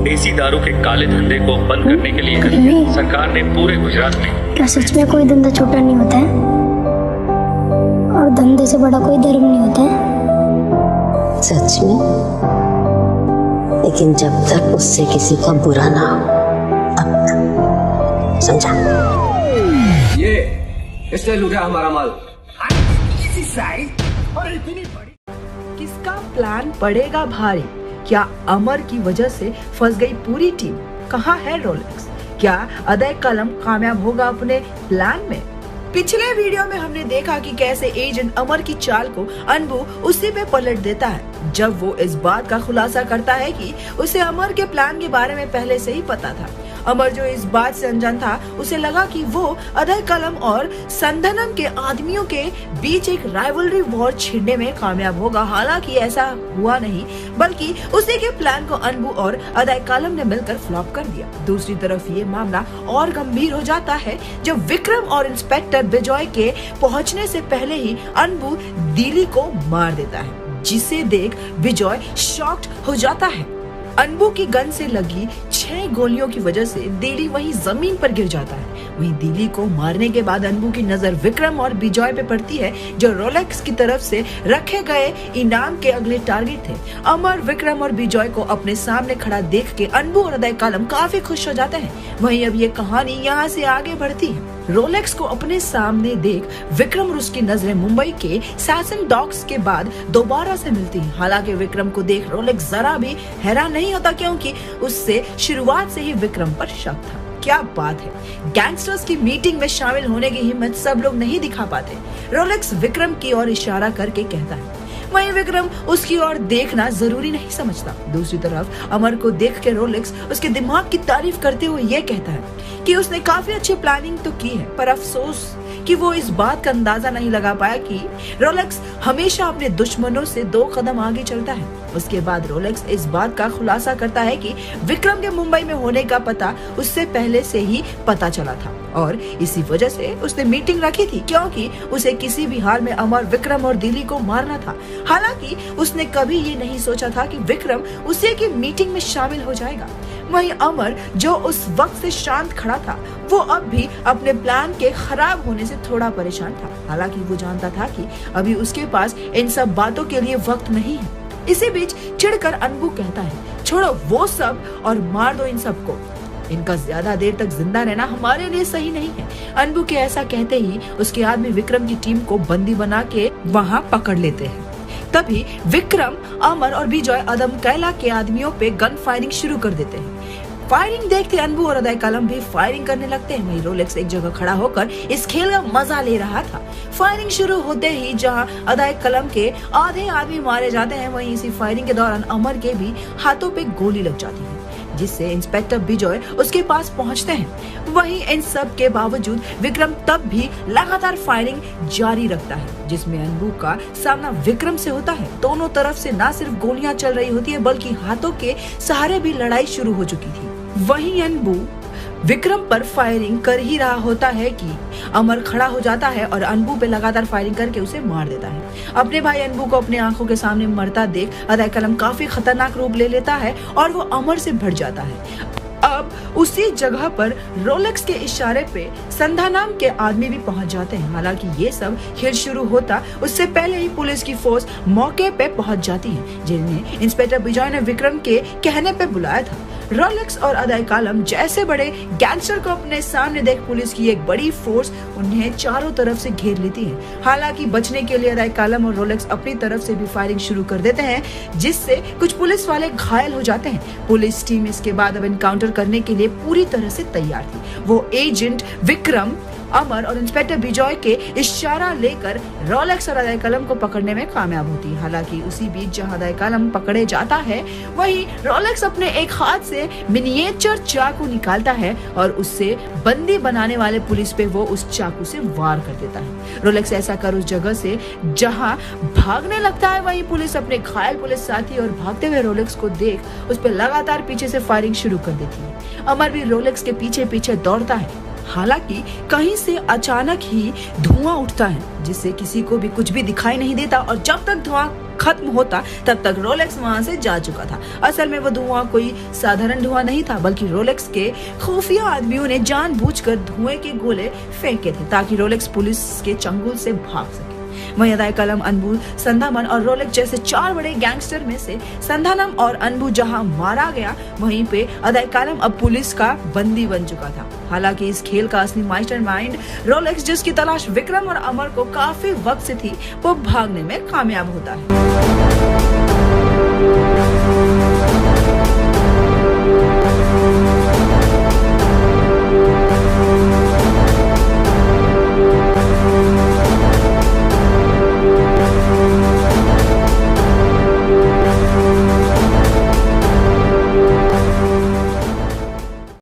देसी दारू के काले धंधे को बंद करने के लिए सरकार ने पूरे गुजरात में। क्या सच में कोई धंधा छोटा नहीं होता है और धंधे से बड़ा कोई धर्म नहीं होता है? सच में, लेकिन जब तक उससे किसी का बुरा ना हो अब तक, समझा? ये इसने लूटा हमारा माल। किसका प्लान पड़ेगा भारी? क्या अमर की वजह से फंस गई पूरी टीम? कहाँ है रोलेक्स? क्या अदय कलम कामयाब होगा अपने प्लान में? पिछले वीडियो में हमने देखा कि कैसे एजेंट अमर की चाल को अनबू उसी पे पलट देता है जब वो इस बात का खुलासा करता है कि उसे अमर के प्लान के बारे में पहले से ही पता था। अमर जो इस बात से अनजान था, उसे लगा कि वो अदय कलम और संधनम के आदमियों के बीच एक राइवलरी वॉर छिड़ने में कामयाब होगा। हालांकि ऐसा हुआ नहीं, बल्कि उसी के प्लान को अनबू और अदय कलम ने मिलकर फ्लॉप कर दिया। दूसरी तरफ ये मामला और गंभीर हो जाता है जब विक्रम और इंस्पेक्टर विजय के पहुंचने से पहले ही अनबू दिली को मार देता है, जिसे देख विजय शॉक्ड हो जाता है। अनबू की गन से लगी 6 गोलियों की वजह से दिली वहीं जमीन पर गिर जाता है। वहीं दिली को मारने के बाद अनबू की नजर विक्रम और विजय पे पड़ती है, जो रोलेक्स की तरफ से रखे गए इनाम के अगले टारगेट थे। अमर, विक्रम और विजय को अपने सामने खड़ा देख के अनबू और अदय कलम काफी खुश हो जाते हैं। वहीं अब ये कहानी यहाँ से आगे बढ़ती है। रोलेक्स को अपने सामने देख विक्रम और उसकी नजरें मुंबई के सैसन डॉक्स के बाद दोबारा से मिलती हैं। हालांकि विक्रम को देख रोलेक्स जरा भी हैरान नहीं होता, क्योंकि उससे शुरुआत से ही विक्रम पर शक था। क्या बात है, गैंगस्टर्स की मीटिंग में शामिल होने की हिम्मत सब लोग नहीं दिखा पाते। रोलेक्स विक्रम की ओर इशारा करके कहता है। वहीं विक्रम उसकी ओर देखना जरूरी नहीं समझता। दूसरी तरफ अमर को देख के रोलेक्स उसके दिमाग की तारीफ करते हुए ये कहता है कि उसने काफी अच्छी प्लानिंग तो की है, पर अफसोस कि वो इस बात का अंदाजा नहीं लगा पाया कि रोलेक्स हमेशा अपने दुश्मनों से 2 कदम आगे चलता है। उसके बाद रोलेक्स इस बात का खुलासा करता है कि विक्रम के मुंबई में होने का पता उससे पहले से ही पता चला था और इसी वजह से उसने मीटिंग रखी थी, क्योंकि उसे किसी भी हाल में अमर, विक्रम और दिली को मारना था। हालांकि उसने कभी ये नहीं सोचा था कि विक्रम उसी की मीटिंग में शामिल हो जाएगा। वहीं अमर, जो उस वक्त से शांत खड़ा था, वो अब भी अपने प्लान के खराब होने से थोड़ा परेशान था। हालांकि वो जानता था कि अभी उसके पास इन सब बातों के लिए वक्त नहीं है। इसी बीच चिढ़कर अनबू कहता है, छोड़ो वो सब और मार दो इन सबको। इनका ज्यादा देर तक जिंदा रहना हमारे लिए सही नहीं है। अनबू के ऐसा कहते ही उसके आदमी विक्रम की टीम को बंदी बना के वहाँ पकड़ लेते हैं। तभी विक्रम, अमर और विजय अदम कैला के आदमियों पे गन फायरिंग शुरू कर देते हैं। फायरिंग देखते अनबू और अदय कलम भी फायरिंग करने लगते हैं। वहीं रोलेक्स एक जगह खड़ा होकर इस खेल का मजा ले रहा था। फायरिंग शुरू होते ही जहां अदय कलम के आधे आदमी मारे जाते हैं, वहीं इसी फायरिंग के दौरान अमर के भी हाथों पे गोली लग जाती है, जिससे इंस्पेक्टर विजय उसके पास पहुंचते हैं। वहीं इन सब के बावजूद विक्रम तब भी लगातार फायरिंग जारी रखता है, जिसमें अनबू का सामना विक्रम से होता है। दोनों तरफ से न सिर्फ गोलियां चल रही होती है, बल्कि हाथों के सहारे भी लड़ाई शुरू हो चुकी थी। वहीं अनबू विक्रम पर फायरिंग कर ही रहा होता है कि अमर खड़ा हो जाता है और अनबू पे लगातार फायरिंग करके उसे मार देता है। अपने भाई अनबू को अपने आंखों के सामने मरता देख अदय कलम काफी खतरनाक रूप ले लेता है और वो अमर से भिड़ जाता है। अब उसी जगह पर रोलेक्स के इशारे पे संधानाम के आदमी भी पहुंच जाते हैं। हालांकि ये सब खेल शुरू होता उससे पहले ही पुलिस की फोर्स मौके पे पहुंच जाती है, जिन्हें इंस्पेक्टर विजय ने विक्रम के कहने पे बुलाया था। रोलेक्स और अदय कलम जैसे बड़े गैंगस्टर को अपने सामने देख पुलिस की एक बड़ी फोर्स उन्हें चारों तरफ से घेर लेती है। हालांकि बचने के लिए अदय कलम और रोलेक्स अपनी तरफ से भी फायरिंग शुरू कर देते हैं, जिससे कुछ पुलिस वाले घायल हो जाते हैं। पुलिस टीम इसके बाद अब एनकाउंटर करने के लिए पूरी तरह से तैयार थी। वो एजेंट विक्रम, अमर और इंस्पेक्टर विजय के इशारा लेकर रोलेक्स और अदय कलम को पकड़ने में कामयाब होती है। हालांकि उसी बीच जहां अदय कलम पकड़े जाता है, वहीं रोलेक्स अपने एक हाथ से मिनिएचर चाकू निकालता है और उससे बंदी बनाने वाले पुलिस पे वो उस चाकू से वार कर देता है। रोलेक्स ऐसा कर उस जगह से जहां भागने लगता है, वहीं पुलिस अपने घायल पुलिस साथी और भागते हुए रोलेक्स को देख उस पर लगातार पीछे से फायरिंग शुरू कर देती है। अमर भी रोलेक्स के पीछे पीछे दौड़ता है। हालांकि कहीं से अचानक ही धुआं उठता है, जिससे किसी को भी कुछ भी दिखाई नहीं देता और जब तक धुआं खत्म होता तब तक रोलेक्स वहां से जा चुका था। असल में वो धुआं कोई साधारण धुआं नहीं था, बल्कि रोलेक्स के खुफिया आदमियों ने जानबूझकर धुएं के गोले फेंके थे ताकि रोलेक्स पुलिस के चंगुल से भाग सके। वहीं अदाए कलम, अनबू, संधामन और रोलेक्स जैसे 4 बड़े गैंगस्टर में से संधानम और अनबू जहां मारा गया, वहीं पे अदाए कलम अब पुलिस का बंदी बन चुका था। हालांकि इस खेल का असली मास्टरमाइंड रोलेक्स, जिसकी तलाश विक्रम और अमर को काफी वक्त से थी, वो भागने में कामयाब होता है।